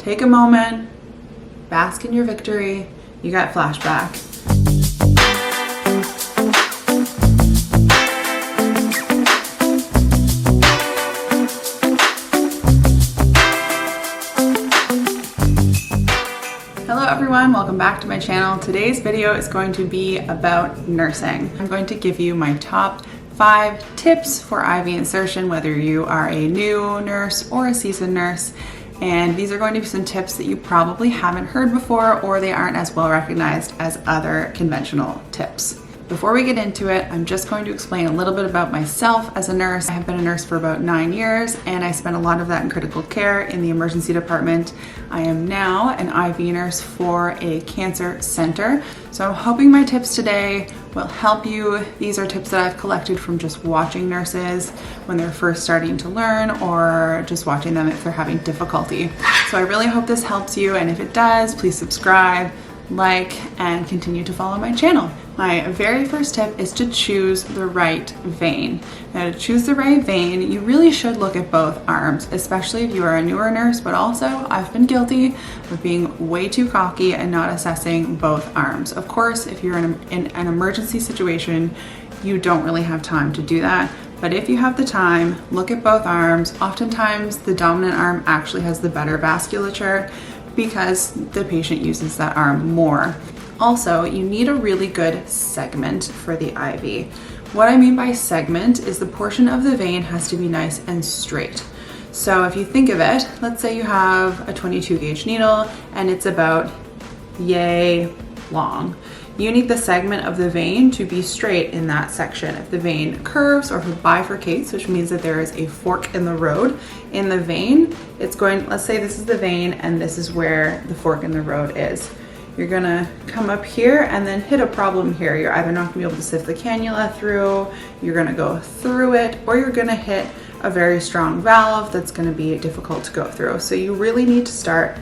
take a moment, bask in your victory. You got Flashback. Hello everyone, welcome back to my channel. Today's video is going to be about nursing. I'm going to give you my top 5 tips for IV insertion, whether you are a new nurse or a seasoned nurse. And these are going to be some tips that you probably haven't heard before, or they aren't as well recognized as other conventional tips. Before we get into it, I'm just going to explain a little bit about myself as a nurse. I have been a nurse for about 9 years, and I spent a lot of that in critical care in the emergency department. I am now an IV nurse for a cancer center. So I'm hoping my tips today will help you. These are tips that I've collected from just watching nurses when they're first starting to learn, or just watching them if they're having difficulty. So I really hope this helps you, and if it does, please subscribe, like, and continue to follow my channel. My very first tip is to choose the right vein. Now, to choose the right vein, you really should look at both arms, especially if you are a newer nurse, but also I've been guilty of being way too cocky and not assessing both arms. Of course, if you're in an emergency situation, you don't really have time to do that. But if you have the time, look at both arms. Oftentimes, the dominant arm actually has the better vasculature because the patient uses that arm more. Also, you need a really good segment for the IV. What I mean by segment is the portion of the vein has to be nice and straight. So if you think of it, let's say you have a 22 gauge needle and it's about yay long. You need the segment of the vein to be straight in that section. If the vein curves or if it bifurcates, which means that there is a fork in the road in the vein, it's going, let's say this is the vein and this is where the fork in the road is. You're gonna come up here and then hit a problem here. You're either not gonna be able to sift the cannula through, you're gonna go through it, or you're gonna hit a very strong valve that's gonna be difficult to go through. So you really need to start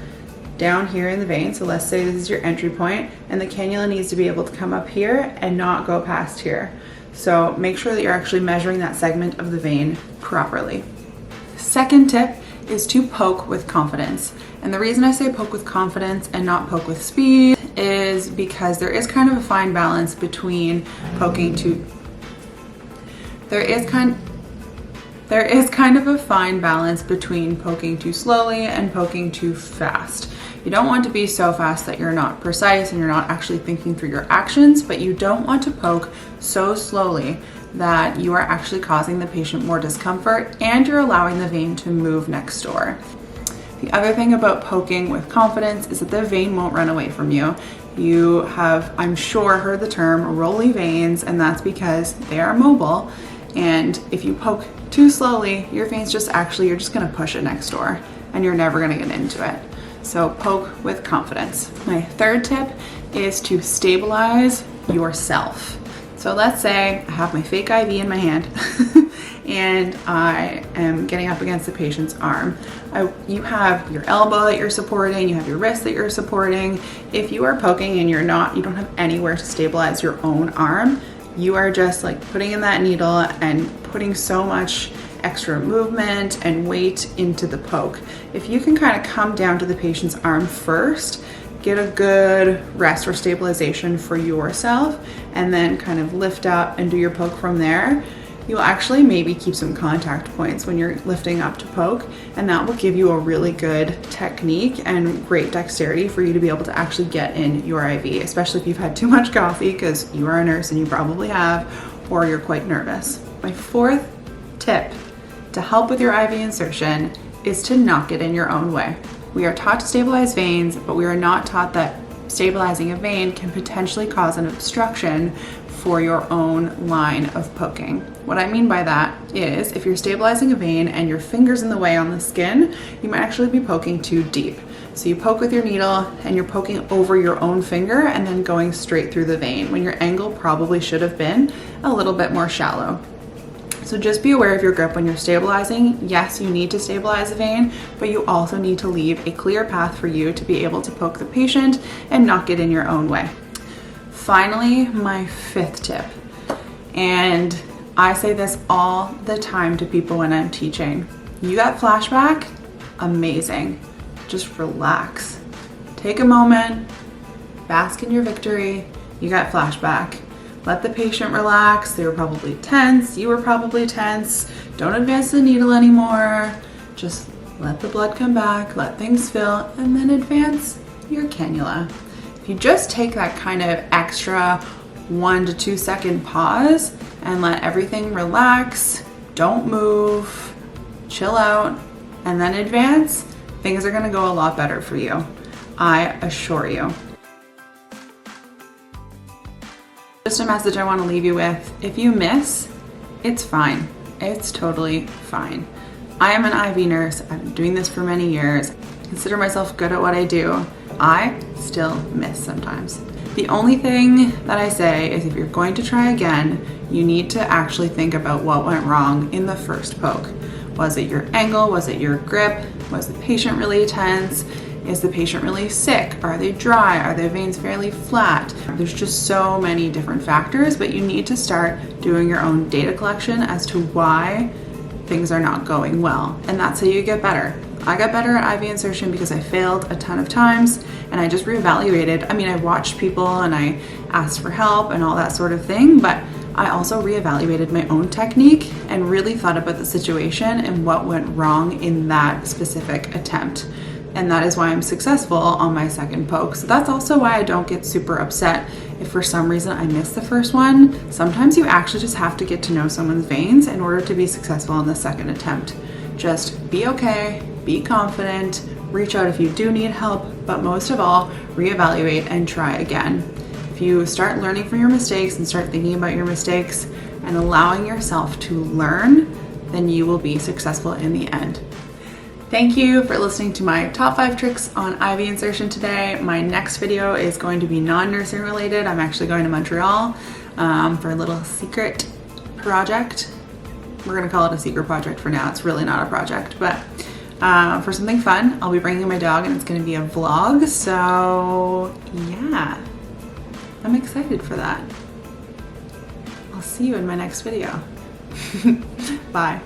down here in the vein. So let's say this is your entry point, and the cannula needs to be able to come up here and not go past here. So make sure that you're actually measuring that segment of the vein properly. Second tip is to poke with confidence. And the reason I say poke with confidence and not poke with speed is because there is kind of a fine balance between poking too... There is kind of a fine balance between poking too slowly and poking too fast. You don't want to be so fast that you're not precise and you're not actually thinking through your actions, but you don't want to poke so slowly that you are actually causing the patient more discomfort and you're allowing the vein to move next door. The other thing about poking with confidence is that the vein won't run away from you. You have, I'm sure, heard the term rolly veins, and that's because they are mobile. And if you poke too slowly, your veins just actually, you're just gonna push it next door and you're never gonna get into it. So poke with confidence. My third tip is to stabilize yourself. So let's say I have my fake IV in my hand and I am getting up against the patient's arm. You have your elbow that you're supporting, you have your wrist that you're supporting. If you are poking and you don't have anywhere to stabilize your own arm, you are just like putting in that needle and putting so much extra movement and weight into the poke. If you can kind of come down to the patient's arm first, get a good rest or stabilization for yourself, and then kind of lift up and do your poke from there, you'll actually maybe keep some contact points when you're lifting up to poke, and that will give you a really good technique and great dexterity for you to be able to actually get in your IV, especially if you've had too much coffee, because you are a nurse and you probably have, or you're quite nervous. My fourth tip to help with your IV insertion is to not get in your own way. We are taught to stabilize veins, but we are not taught that stabilizing a vein can potentially cause an obstruction for your own line of poking. What I mean by that is if you're stabilizing a vein and your finger's in the way on the skin, you might actually be poking too deep. So you poke with your needle and you're poking over your own finger and then going straight through the vein when your angle probably should have been a little bit more shallow. So just be aware of your grip when you're stabilizing. Yes, you need to stabilize a vein, but you also need to leave a clear path for you to be able to poke the patient and not get in your own way. Finally, my fifth tip, and I say this all the time to people when I'm teaching. You got Flashback? Amazing. just relax. Take a moment, bask in your victory. You got flashback. Let the patient relax. They were probably tense. You were probably tense. Don't advance the needle anymore. Just let the blood come back, let things fill, and then advance your cannula. If you just take that kind of extra 1 to 2 second pause and let everything relax, don't move, chill out, and then advance, things are gonna go a lot better for you. I assure you. Just a message I want to leave you with. If you miss, it's fine. It's totally fine. I am an IV nurse. I've been doing this for many years. I consider myself good at what I do. I still miss sometimes. The only thing that I say is if you're going to try again, you need to actually think about what went wrong in the first poke. Was it your angle? Was it your grip? Was the patient really tense? Is the patient really sick? Are they dry? Are their veins fairly flat? There's just so many different factors, but you need to start doing your own data collection as to why things are not going well. And that's how you get better. I got better at IV insertion because I failed a ton of times and I just reevaluated. I mean, I watched people and I asked for help and all that sort of thing, but I also reevaluated my own technique and really thought about the situation and what went wrong in that specific attempt. And that is why I'm successful on my second poke. So that's also why I don't get super upset if for some reason I miss the first one. Sometimes you actually just have to get to know someone's veins in order to be successful on the second attempt. Just be okay, be confident, reach out if you do need help, but most of all, reevaluate and try again. If you start learning from your mistakes and start thinking about your mistakes and allowing yourself to learn, then you will be successful in the end. Thank you for listening to my top 5 tricks on IV insertion today. My next video is going to be non-nursing related. I'm actually going to Montreal for a little secret project. We're gonna call it a secret project for now. It's really not a project, but for something fun. I'll be bringing my dog and it's gonna be a vlog. So yeah, I'm excited for that. I'll see you in my next video. Bye.